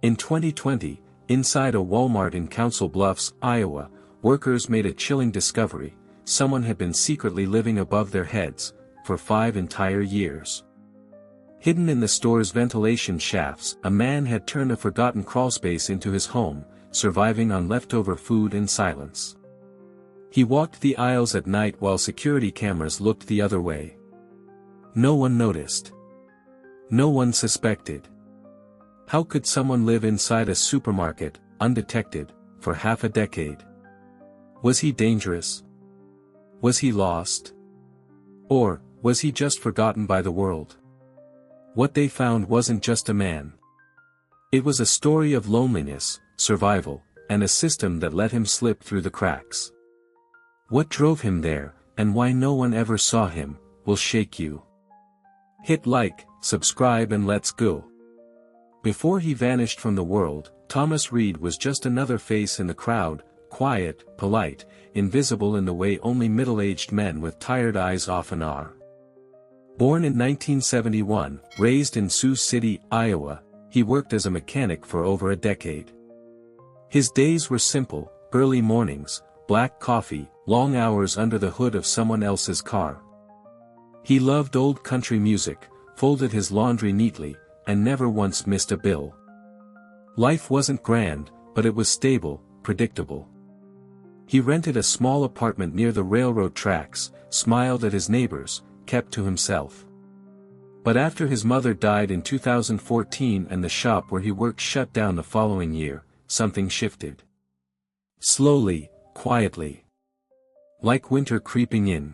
In 2020, inside a Walmart in Council Bluffs, Iowa, workers made a chilling discovery: someone had been secretly living above their heads, for 5 entire years. Hidden in the store's ventilation shafts, a man had turned a forgotten crawlspace into his home, surviving on leftover food and silence. He walked the aisles at night while security cameras looked the other way. No one noticed. No one suspected. How could someone live inside a supermarket, undetected, for half a decade? Was he dangerous? Was he lost? Or, was he just forgotten by the world? What they found wasn't just a man. It was a story of loneliness, survival, and a system that let him slip through the cracks. What drove him there, and why no one ever saw him, will shake you. Hit like, subscribe and let's go. Before he vanished from the world, Thomas Reed was just another face in the crowd, quiet, polite, invisible in the way only middle-aged men with tired eyes often are. Born in 1971, raised in Sioux City, Iowa, he worked as a mechanic for over a decade. His days were simple: early mornings, black coffee, long hours under the hood of someone else's car. He loved old country music, folded his laundry neatly, and never once missed a bill. Life wasn't grand, but it was stable, predictable. He rented a small apartment near the railroad tracks, smiled at his neighbors, kept to himself. But after his mother died in 2014 and the shop where he worked shut down the following year, something shifted. Slowly, quietly. Like winter creeping in.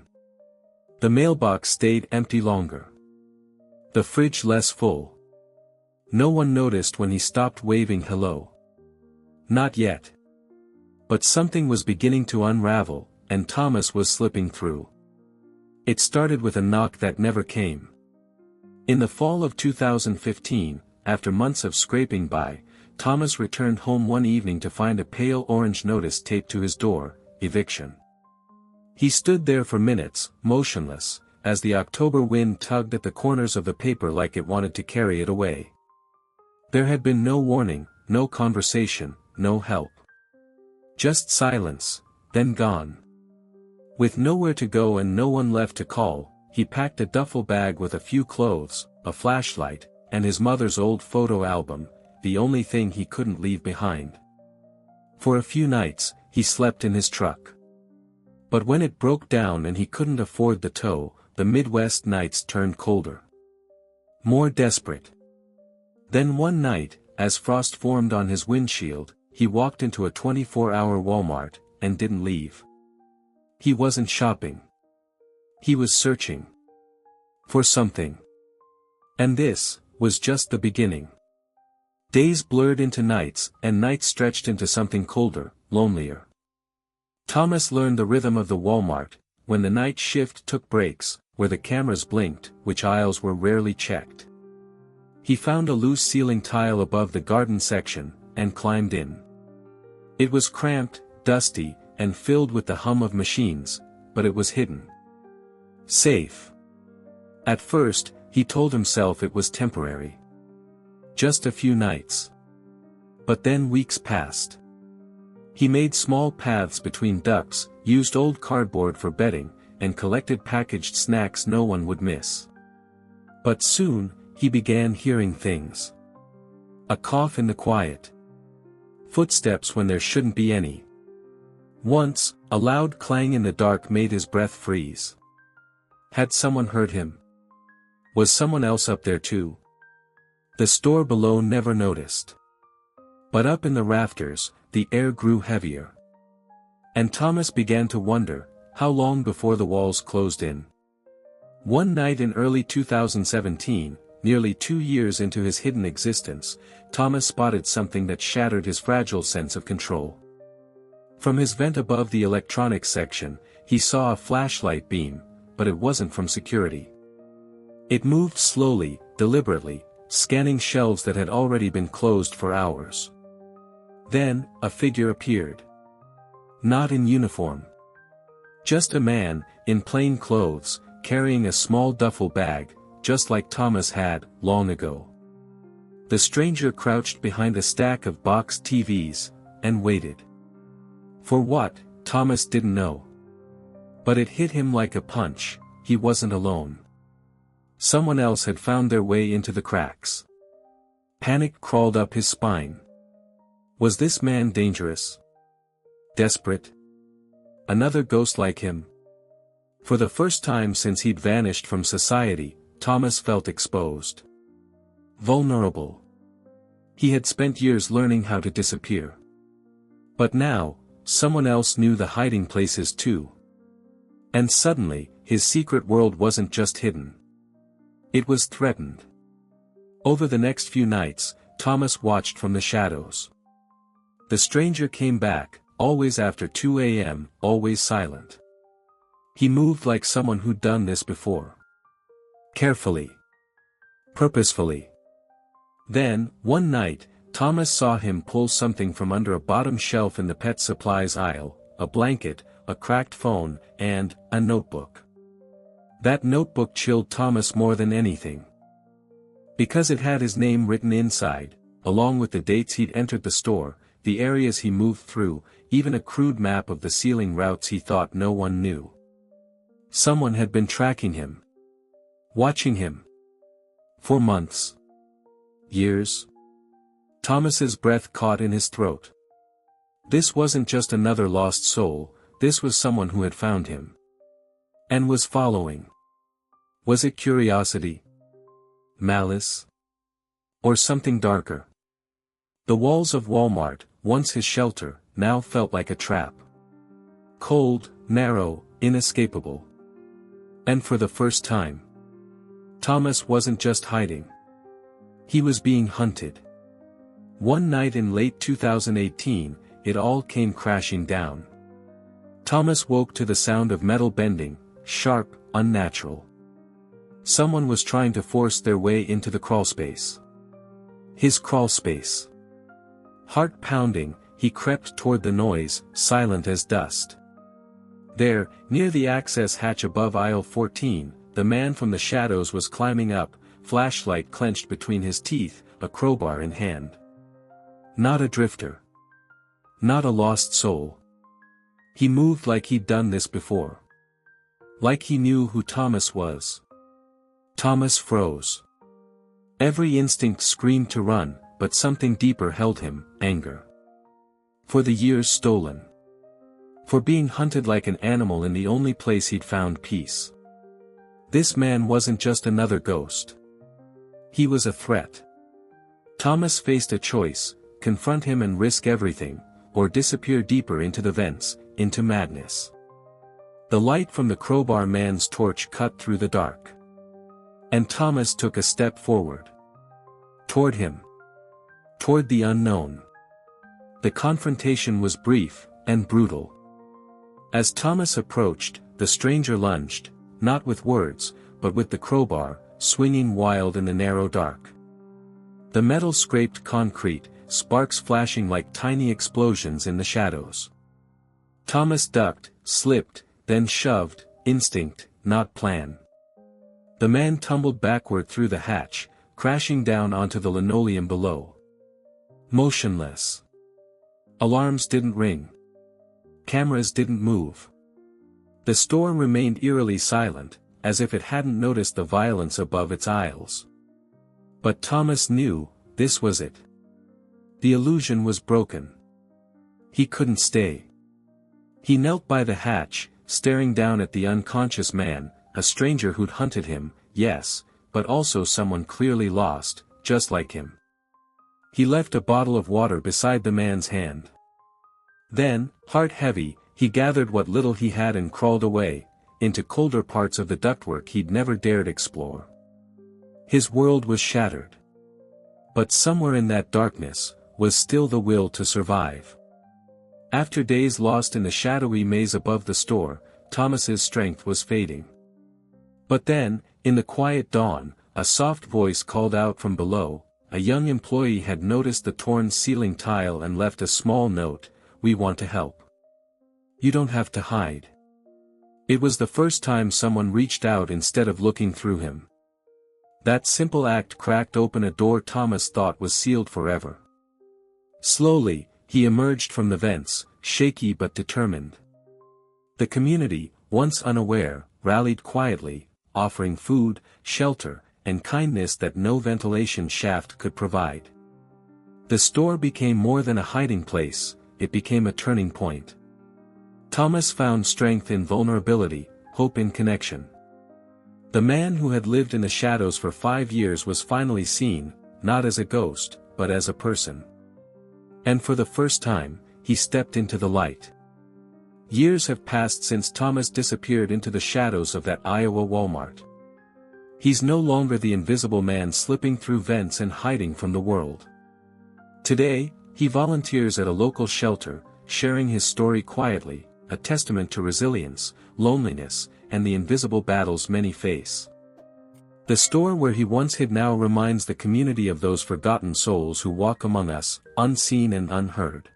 The mailbox stayed empty longer. The fridge less full. No one noticed when he stopped waving hello. Not yet. But something was beginning to unravel, and Thomas was slipping through. It started with a knock that never came. In the fall of 2015, after months of scraping by, Thomas returned home one evening to find a pale orange notice taped to his door: eviction. He stood there for minutes, motionless, as the October wind tugged at the corners of the paper like it wanted to carry it away. There had been no warning, no conversation, no help. Just silence, then gone. With nowhere to go and no one left to call, he packed a duffel bag with a few clothes, a flashlight, and his mother's old photo album, the only thing he couldn't leave behind. For a few nights, he slept in his truck. But when it broke down and he couldn't afford the tow, the Midwest nights turned colder. More desperate. Then one night, as frost formed on his windshield, he walked into a 24-hour Walmart, and didn't leave. He wasn't shopping. He was searching. For something. And this was just the beginning. Days blurred into nights, and nights stretched into something colder, lonelier. Thomas learned the rhythm of the Walmart: when the night shift took breaks, where the cameras blinked, which aisles were rarely checked. He found a loose ceiling tile above the garden section, and climbed in. It was cramped, dusty, and filled with the hum of machines, but it was hidden. Safe. At first, he told himself it was temporary. Just a few nights. But then weeks passed. He made small paths between ducts, used old cardboard for bedding, and collected packaged snacks no one would miss. But soon, he began hearing things. A cough in the quiet. Footsteps when there shouldn't be any. Once, a loud clang in the dark made his breath freeze. Had someone heard him? Was someone else up there too? The store below never noticed. But up in the rafters, the air grew heavier. And Thomas began to wonder, how long before the walls closed in? One night in early 2017, nearly 2 years into his hidden existence, Thomas spotted something that shattered his fragile sense of control. From his vent above the electronics section, he saw a flashlight beam, but it wasn't from security. It moved slowly, deliberately, scanning shelves that had already been closed for hours. Then, a figure appeared. Not in uniform. Just a man, in plain clothes, carrying a small duffel bag, just like Thomas had, long ago. The stranger crouched behind a stack of box TVs, and waited. For what, Thomas didn't know. But it hit him like a punch, he wasn't alone. Someone else had found their way into the cracks. Panic crawled up his spine. Was this man dangerous? Desperate? Another ghost like him? For the first time since he'd vanished from society, Thomas felt exposed. Vulnerable. He had spent years learning how to disappear. But now, someone else knew the hiding places too. And suddenly, his secret world wasn't just hidden. It was threatened. Over the next few nights, Thomas watched from the shadows. The stranger came back, always after 2 a.m., always silent. He moved like someone who'd done this before. Carefully. Purposefully. Then, one night, Thomas saw him pull something from under a bottom shelf in the pet supplies aisle, a blanket, a cracked phone, and a notebook. That notebook chilled Thomas more than anything. Because it had his name written inside, along with the dates he'd entered the store, the areas he moved through, even a crude map of the ceiling routes he thought no one knew. Someone had been tracking him. Watching him. For months. Years. Thomas's breath caught in his throat. This wasn't just another lost soul, this was someone who had found him. And was following. Was it curiosity? Malice? Or something darker? The walls of Walmart, once his shelter, now felt like a trap. Cold, narrow, inescapable. And for the first time, Thomas wasn't just hiding. He was being hunted. One night in late 2018, it all came crashing down. Thomas woke to the sound of metal bending, sharp, unnatural. Someone was trying to force their way into the crawlspace. His crawlspace. Heart pounding, he crept toward the noise, silent as dust. There, near the access hatch above aisle 14, the man from the shadows was climbing up, flashlight clenched between his teeth, a crowbar in hand. Not a drifter. Not a lost soul. He moved like he'd done this before. Like he knew who Thomas was. Thomas froze. Every instinct screamed to run, but something deeper held him, anger. For the years stolen. For being hunted like an animal in the only place he'd found peace. This man wasn't just another ghost. He was a threat. Thomas faced a choice, confront him and risk everything, or disappear deeper into the vents, into madness. The light from the crowbar man's torch cut through the dark. And Thomas took a step forward. Toward him. Toward the unknown. The confrontation was brief, and brutal. As Thomas approached, the stranger lunged, not with words, but with the crowbar, swinging wild in the narrow dark. The metal scraped concrete, sparks flashing like tiny explosions in the shadows. Thomas ducked, slipped, then shoved, instinct, not plan. The man tumbled backward through the hatch, crashing down onto the linoleum below. Motionless. Alarms didn't ring. Cameras didn't move. The store remained eerily silent, as if it hadn't noticed the violence above its aisles. But Thomas knew, this was it. The illusion was broken. He couldn't stay. He knelt by the hatch, staring down at the unconscious man, a stranger who'd hunted him, yes, but also someone clearly lost, just like him. He left a bottle of water beside the man's hand. Then, heart heavy, he gathered what little he had and crawled away, into colder parts of the ductwork he'd never dared explore. His world was shattered. But somewhere in that darkness, was still the will to survive. After days lost in the shadowy maze above the store, Thomas's strength was fading. But then, in the quiet dawn, a soft voice called out from below. A young employee had noticed the torn ceiling tile and left a small note, "We want to help. You don't have to hide." It was the first time someone reached out instead of looking through him. That simple act cracked open a door Thomas thought was sealed forever. Slowly, he emerged from the vents, shaky but determined. The community, once unaware, rallied quietly, offering food, shelter, and kindness that no ventilation shaft could provide. The store became more than a hiding place, it became a turning point. Thomas found strength in vulnerability, hope in connection. The man who had lived in the shadows for 5 years was finally seen, not as a ghost, but as a person. And for the first time, he stepped into the light. Years have passed since Thomas disappeared into the shadows of that Iowa Walmart. He's no longer the invisible man slipping through vents and hiding from the world. Today, he volunteers at a local shelter, sharing his story quietly, a testament to resilience, loneliness, and the invisible battles many face. The store where he once hid now reminds the community of those forgotten souls who walk among us, unseen and unheard.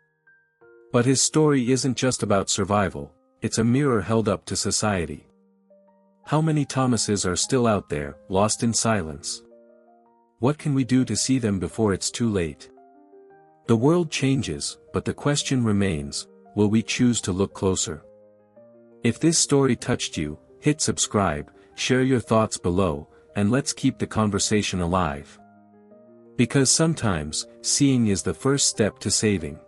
But his story isn't just about survival, it's a mirror held up to society. How many Thomases are still out there, lost in silence? What can we do to see them before it's too late? The world changes, but the question remains, will we choose to look closer? If this story touched you, hit subscribe, share your thoughts below, and let's keep the conversation alive. Because sometimes, seeing is the first step to saving.